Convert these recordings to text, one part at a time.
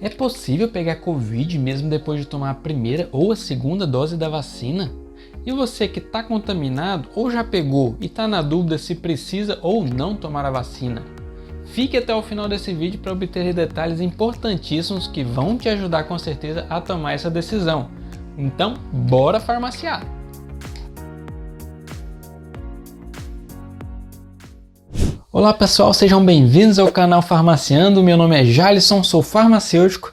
É possível pegar Covid mesmo depois de tomar a primeira ou a segunda dose da vacina? E você que está contaminado ou já pegou e está na dúvida se precisa ou não tomar a vacina? Fique até o final desse vídeo para obter detalhes importantíssimos que vão te ajudar com certeza a tomar essa decisão. Então, bora farmaciar! Olá pessoal, sejam bem-vindos ao canal Farmaciando. Meu nome é Jalisson, sou farmacêutico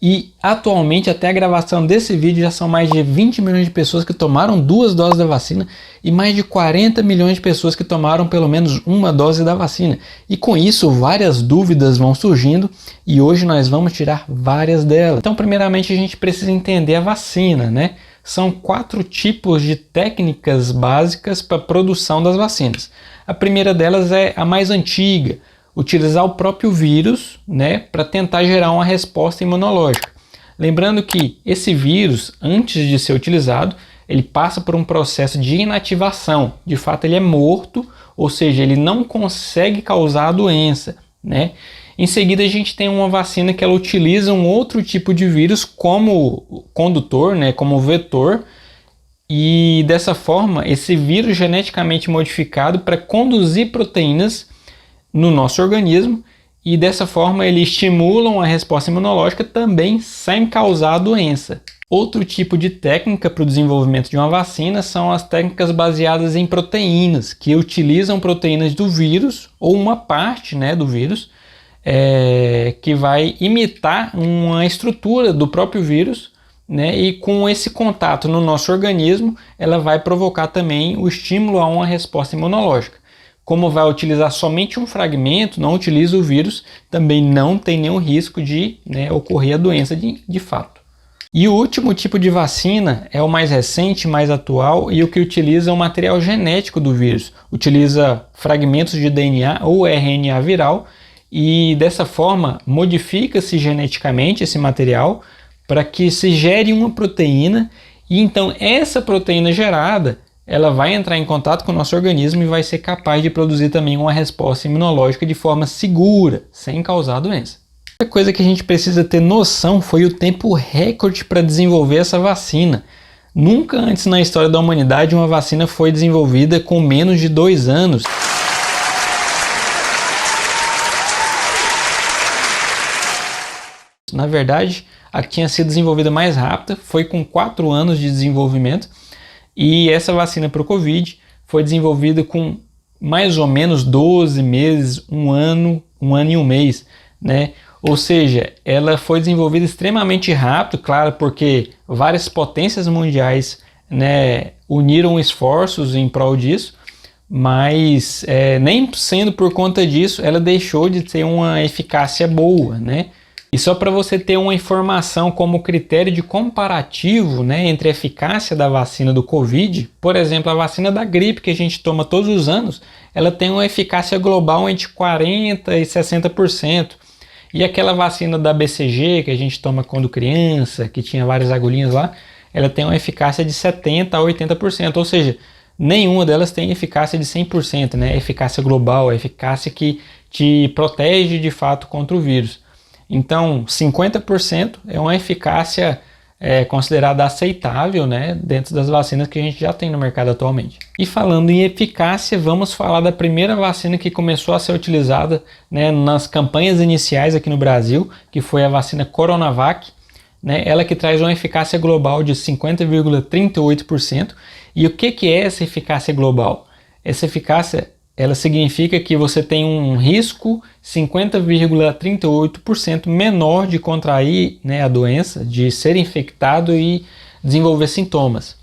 e atualmente até a gravação desse vídeo já são mais de 20 milhões de pessoas que tomaram 2 doses da vacina e mais de 40 milhões de pessoas que tomaram pelo menos uma dose da vacina. E com isso várias dúvidas vão surgindo e hoje nós vamos tirar várias delas. Então primeiramente a gente precisa entender a vacina, né? São 4 tipos de técnicas básicas para a produção das vacinas. A primeira delas é a mais antiga, utilizar o próprio vírus, né, para tentar gerar uma resposta imunológica. Lembrando que esse vírus, antes de ser utilizado, ele passa por um processo de inativação. De fato, ele é morto, ou seja, ele não consegue causar a doença, né? Em seguida, a gente tem uma vacina que ela utiliza um outro tipo de vírus como condutor, né, como vetor, e dessa forma, esse vírus geneticamente modificado para conduzir proteínas no nosso organismo e dessa forma ele estimula a resposta imunológica também sem causar a doença. Outro tipo de técnica para o desenvolvimento de uma vacina são as técnicas baseadas em proteínas, que utilizam proteínas do vírus ou uma parte, né, do vírus, que vai imitar uma estrutura do próprio vírus, né? E com esse contato no nosso organismo, ela vai provocar também o estímulo a uma resposta imunológica. Como vai utilizar somente um fragmento, não utiliza o vírus, também não tem nenhum risco de, né, ocorrer a doença de fato. E o último tipo de vacina é o mais recente, mais atual e o que utiliza o material genético do vírus. Utiliza fragmentos de DNA ou RNA viral e dessa forma modifica-se geneticamente esse material para que se gere uma proteína e então essa proteína gerada ela vai entrar em contato com o nosso organismo e vai ser capaz de produzir também uma resposta imunológica de forma segura, sem causar doença. Outra coisa que a gente precisa ter noção foi o tempo recorde para desenvolver essa vacina. Nunca antes na história da humanidade uma vacina foi desenvolvida com menos de 2 anos. Na verdade, a que tinha sido desenvolvida mais rápida foi com 4 anos de desenvolvimento e essa vacina para o Covid foi desenvolvida com mais ou menos 12 meses, um ano e um mês, né? Ou seja, ela foi desenvolvida extremamente rápido, claro, porque várias potências mundiais, né, uniram esforços em prol disso, mas nem sendo por conta disso, ela deixou de ter uma eficácia boa, né? E só para você ter uma informação como critério de comparativo, né, entre a eficácia da vacina do Covid, por exemplo, a vacina da gripe que a gente toma todos os anos, ela tem uma eficácia global entre 40% e 60%. E aquela vacina da BCG que a gente toma quando criança, que tinha várias agulhinhas lá, ela tem uma eficácia de 70% a 80%, ou seja, nenhuma delas tem eficácia de 100%, né, eficácia global, a eficácia que te protege de fato contra o vírus. Então, 50% é uma eficácia considerada aceitável, né, dentro das vacinas que a gente já tem no mercado atualmente. E falando em eficácia, vamos falar da primeira vacina que começou a ser utilizada, né, nas campanhas iniciais aqui no Brasil, que foi a vacina Coronavac, né, ela que traz uma eficácia global de 50,38%. E o que é essa eficácia global? Essa eficácia ela significa que você tem um risco 50,38% menor de contrair, né, a doença, de ser infectado e desenvolver sintomas,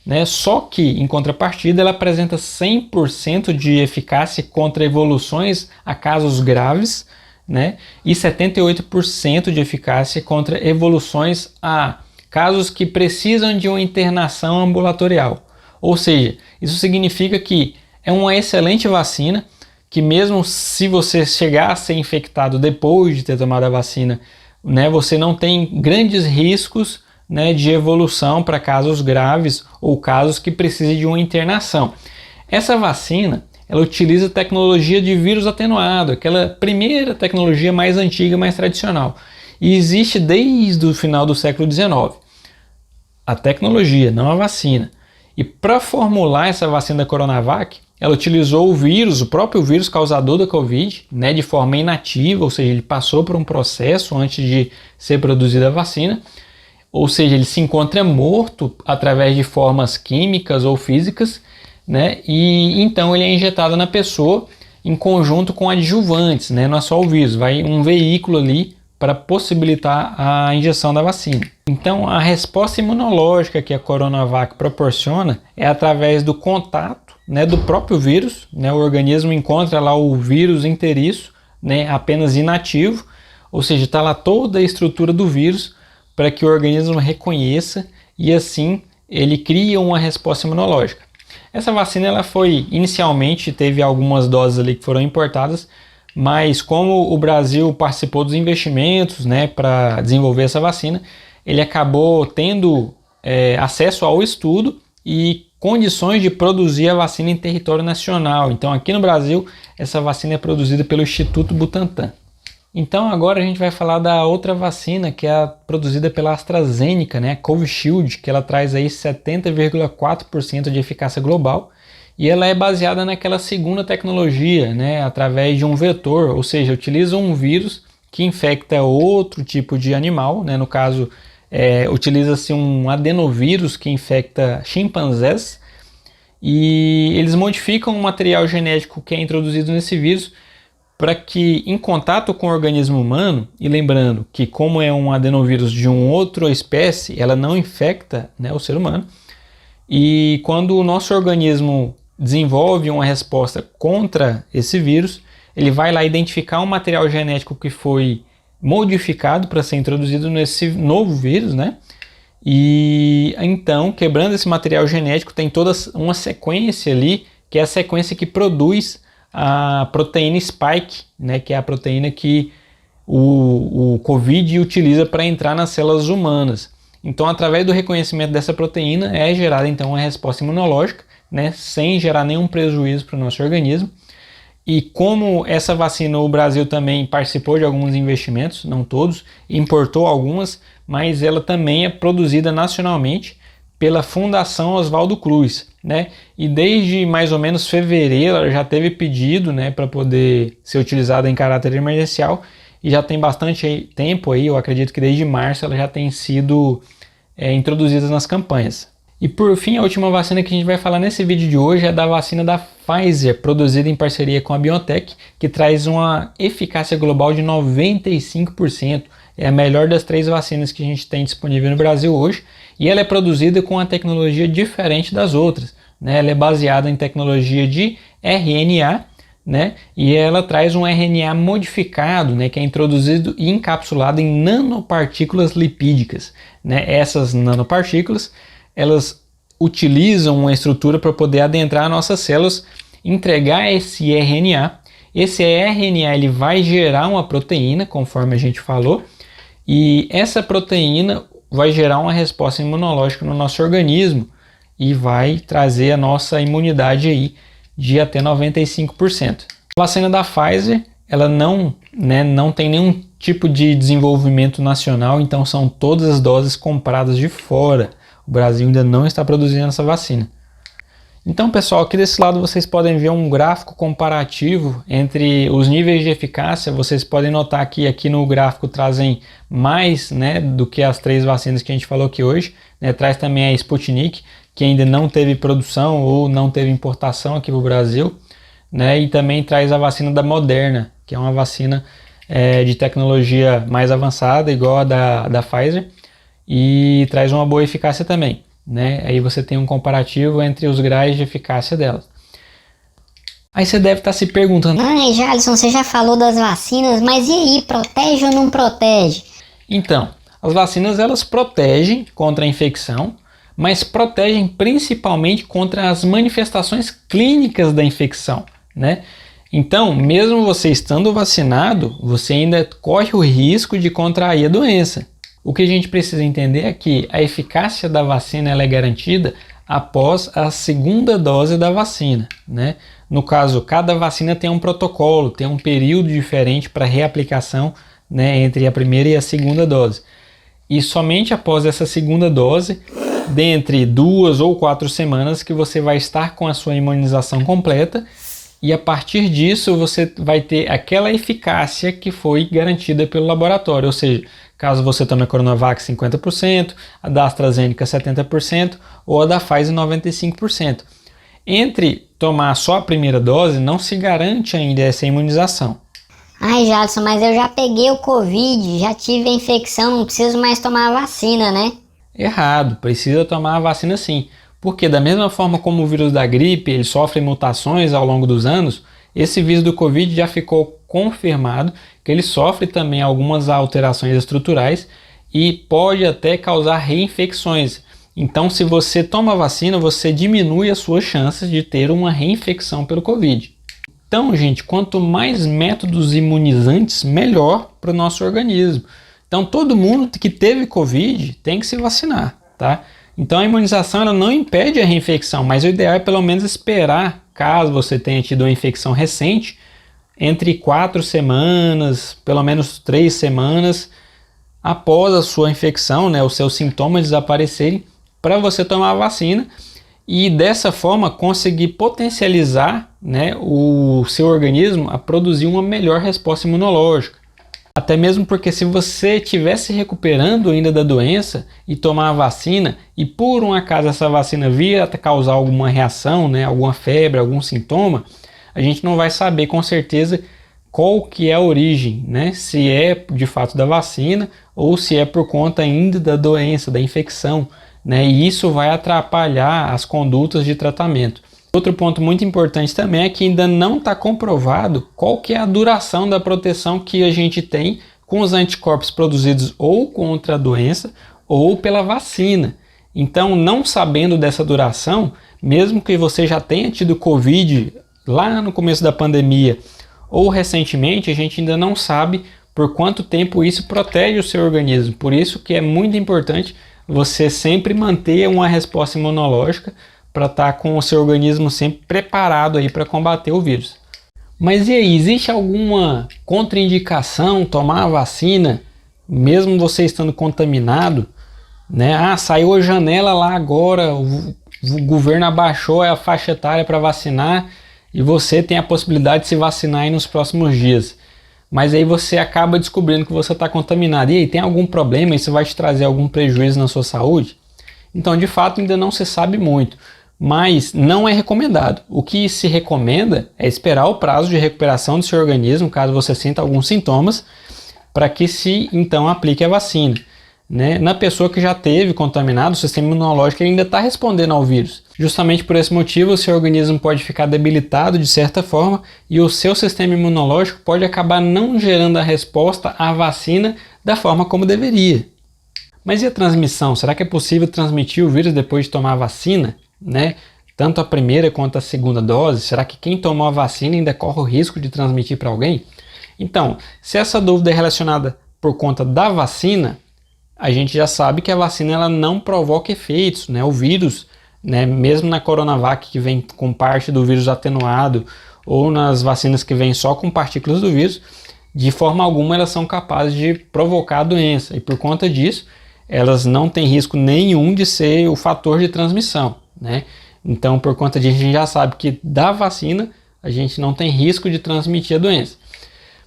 né? Só que, em contrapartida, ela apresenta 100% de eficácia contra evoluções a casos graves, né? E 78% de eficácia contra evoluções a casos que precisam de uma internação ambulatorial. Ou seja, isso significa que é uma excelente vacina, que mesmo se você chegar a ser infectado depois de ter tomado a vacina, né, você não tem grandes riscos, né, de evolução para casos graves ou casos que precisem de uma internação. Essa vacina, ela utiliza tecnologia de vírus atenuado, aquela primeira tecnologia mais antiga, mais tradicional. E existe desde o final do século XIX. A tecnologia, não a vacina. E para formular essa vacina da Coronavac, ela utilizou o vírus, o próprio vírus causador da Covid, né, de forma inativa, ou seja, ele passou por um processo antes de ser produzida a vacina, ou seja, ele se encontra morto através de formas químicas ou físicas, né, e então ele é injetado na pessoa em conjunto com adjuvantes, né, não é só o vírus, vai um veículo ali para possibilitar a injeção da vacina. Então, a resposta imunológica que a Coronavac proporciona é através do contato, né, do próprio vírus, né, o organismo encontra lá o vírus inteiriço, né, apenas inativo, ou seja, está lá toda a estrutura do vírus para que o organismo reconheça e assim ele cria uma resposta imunológica. Essa vacina ela foi inicialmente, teve algumas doses ali que foram importadas, mas como o Brasil participou dos investimentos, né, para desenvolver essa vacina, ele acabou tendo acesso ao estudo e condições de produzir a vacina em território nacional. Então aqui no Brasil essa vacina é produzida pelo Instituto Butantan. Então agora a gente vai falar da outra vacina que é a produzida pela AstraZeneca, né, a Covishield, que ela traz aí 70,4% de eficácia global. E ela é baseada naquela segunda tecnologia, né, através de um vetor, ou seja, utiliza um vírus que infecta outro tipo de animal, né, no caso, utiliza-se um adenovírus que infecta chimpanzés, e eles modificam o material genético que é introduzido nesse vírus para que, em contato com o organismo humano, e lembrando que como é um adenovírus de uma outra espécie, ela não infecta, né, o ser humano, e quando o nosso organismo desenvolve uma resposta contra esse vírus, ele vai lá identificar um material genético que foi modificado para ser introduzido nesse novo vírus, né? E então, quebrando esse material genético, tem toda uma sequência ali, que é a sequência que produz a proteína spike, né? Que é a proteína que o COVID utiliza para entrar nas células humanas. Então, através do reconhecimento dessa proteína, é gerada então uma resposta imunológica, né, sem gerar nenhum prejuízo para o nosso organismo. E como essa vacina o Brasil também participou de alguns investimentos, não todos, importou algumas, mas ela também é produzida nacionalmente pela Fundação Oswaldo Cruz, né? E desde mais ou menos fevereiro ela já teve pedido, né, para poder ser utilizada em caráter emergencial, e já tem bastante tempo aí, eu acredito que desde março ela já tem sido introduzida nas campanhas. E por fim, a última vacina que a gente vai falar nesse vídeo de hoje é da vacina da Pfizer, produzida em parceria com a BioNTech, que traz uma eficácia global de 95%. É a melhor das 3 vacinas que a gente tem disponível no Brasil hoje, e ela é produzida com uma tecnologia diferente das outras, né? Ela é baseada em tecnologia de RNA, né? E ela traz um RNA modificado, né? Que é introduzido e encapsulado em nanopartículas lipídicas, né? Essas nanopartículas elas utilizam uma estrutura para poder adentrar nossas células, entregar esse RNA. Esse RNA ele vai gerar uma proteína, conforme a gente falou, e essa proteína vai gerar uma resposta imunológica no nosso organismo e vai trazer a nossa imunidade aí de até 95%. A vacina da Pfizer, ela não tem nenhum tipo de desenvolvimento nacional, então são todas as doses compradas de fora. O Brasil ainda não está produzindo essa vacina. Então, pessoal, aqui desse lado vocês podem ver um gráfico comparativo entre os níveis de eficácia. Vocês podem notar que aqui no gráfico trazem mais, né, do que as 3 vacinas que a gente falou aqui hoje, né? Traz também a Sputnik, que ainda não teve produção ou não teve importação aqui para o Brasil, né? E também traz a vacina da Moderna, que é uma vacina de tecnologia mais avançada, igual a da Pfizer, e traz uma boa eficácia também, né? Aí você tem um comparativo entre os graus de eficácia delas. Aí você deve estar se perguntando: ai, Jalisson, você já falou das vacinas, mas e aí, protege ou não protege? Então, as vacinas elas protegem contra a infecção, mas protegem principalmente contra as manifestações clínicas da infecção, né? Então, mesmo você estando vacinado, você ainda corre o risco de contrair a doença. O que a gente precisa entender é que a eficácia da vacina ela é garantida após a segunda dose da vacina, né? No caso, cada vacina tem um protocolo, tem um período diferente para reaplicação né, entre a primeira e a segunda dose. E somente após essa segunda dose, dentre 2 ou 4 semanas, que você vai estar com a sua imunização completa, e a partir disso você vai ter aquela eficácia que foi garantida pelo laboratório, ou seja, caso você tome a Coronavac 50%, a da AstraZeneca 70% ou a da Pfizer 95%. Entre tomar só a primeira dose, não se garante ainda essa imunização. Ai, Jadson, mas eu já peguei o Covid, já tive a infecção, não preciso mais tomar a vacina, né? Errado, precisa tomar a vacina sim, porque da mesma forma como o vírus da gripe, ele sofre mutações ao longo dos anos, esse vírus do Covid já ficou confirmado que ele sofre também algumas alterações estruturais e pode até causar reinfecções. Então, se você toma a vacina, você diminui as suas chances de ter uma reinfecção pelo Covid. Então, gente, quanto mais métodos imunizantes, melhor para o nosso organismo. Então, todo mundo que teve Covid tem que se vacinar, tá? Então, a imunização ela não impede a reinfecção, mas o ideal é pelo menos esperar, caso você tenha tido uma infecção recente, entre 4 semanas, pelo menos 3 semanas, após a sua infecção, né, os seus sintomas desaparecerem, para você tomar a vacina e dessa forma conseguir potencializar, né, o seu organismo a produzir uma melhor resposta imunológica. Até mesmo porque se você estiver se recuperando ainda da doença e tomar a vacina e por um acaso essa vacina vir a causar alguma reação, né, alguma febre, algum sintoma, a gente não vai saber com certeza qual que é a origem, né, se é de fato da vacina ou se é por conta ainda da doença, da infecção, né, e isso vai atrapalhar as condutas de tratamento. Outro ponto muito importante também é que ainda não está comprovado qual que é a duração da proteção que a gente tem com os anticorpos produzidos ou contra a doença ou pela vacina. Então, não sabendo dessa duração, mesmo que você já tenha tido Covid lá no começo da pandemia ou recentemente, a gente ainda não sabe por quanto tempo isso protege o seu organismo. Por isso que é muito importante você sempre manter uma resposta imunológica para estar com o seu organismo sempre preparado aí para combater o vírus. Mas e aí, existe alguma contraindicação tomar a vacina, mesmo você estando contaminado? Né? Ah, saiu a janela lá agora, o governo abaixou a faixa etária para vacinar e você tem a possibilidade de se vacinar aí nos próximos dias. Mas aí você acaba descobrindo que você está contaminado. E aí, tem algum problema? Isso vai te trazer algum prejuízo na sua saúde? Então, de fato, ainda não se sabe muito. Mas não é recomendado. O que se recomenda é esperar o prazo de recuperação do seu organismo, caso você sinta alguns sintomas, para que se então aplique a vacina. Né? Na pessoa que já teve contaminado, o sistema imunológico ainda está respondendo ao vírus. Justamente por esse motivo, o seu organismo pode ficar debilitado de certa forma e o seu sistema imunológico pode acabar não gerando a resposta à vacina da forma como deveria. Mas e a transmissão? Será que é possível transmitir o vírus depois de tomar a vacina? Né? Tanto a primeira quanto a segunda dose? Será que quem tomou a vacina ainda corre o risco de transmitir para alguém? Então, se essa dúvida é relacionada por conta da vacina, a gente já sabe que a vacina ela não provoca efeitos, né? O vírus, né, mesmo na Coronavac que vem com parte do vírus atenuado ou nas vacinas que vêm só com partículas do vírus, de forma alguma elas são capazes de provocar a doença e por conta disso elas não têm risco nenhum de ser o fator de transmissão, né? Então por conta disso a gente já sabe que da vacina a gente não tem risco de transmitir a doença,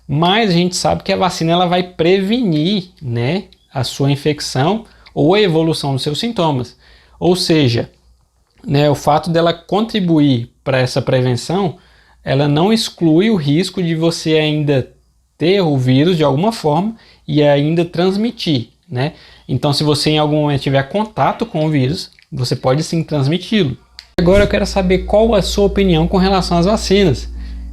mas a gente sabe que a vacina ela vai prevenir, né, a sua infecção ou a evolução dos seus sintomas, ou seja, né, o fato dela contribuir para essa prevenção, ela não exclui o risco de você ainda ter o vírus de alguma forma e ainda transmitir, né? Então, se você em algum momento tiver contato com o vírus, você pode sim transmiti-lo. Agora eu quero saber qual a sua opinião com relação às vacinas.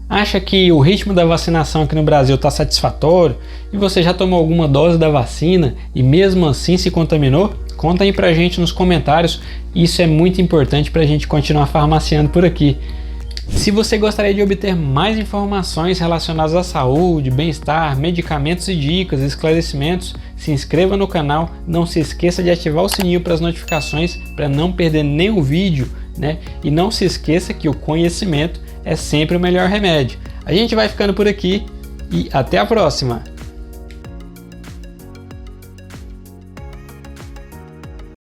Acha que o ritmo da vacinação aqui no Brasil está satisfatório e você já tomou alguma dose da vacina e mesmo assim se contaminou? Conta aí pra gente nos comentários, isso é muito importante para a gente continuar farmaciando por aqui. Se você gostaria de obter mais informações relacionadas à saúde, bem-estar, medicamentos e dicas, esclarecimentos, se inscreva no canal, não se esqueça de ativar o sininho para as notificações para não perder nenhum vídeo, né? E não se esqueça que o conhecimento é sempre o melhor remédio. A gente vai ficando por aqui e até a próxima!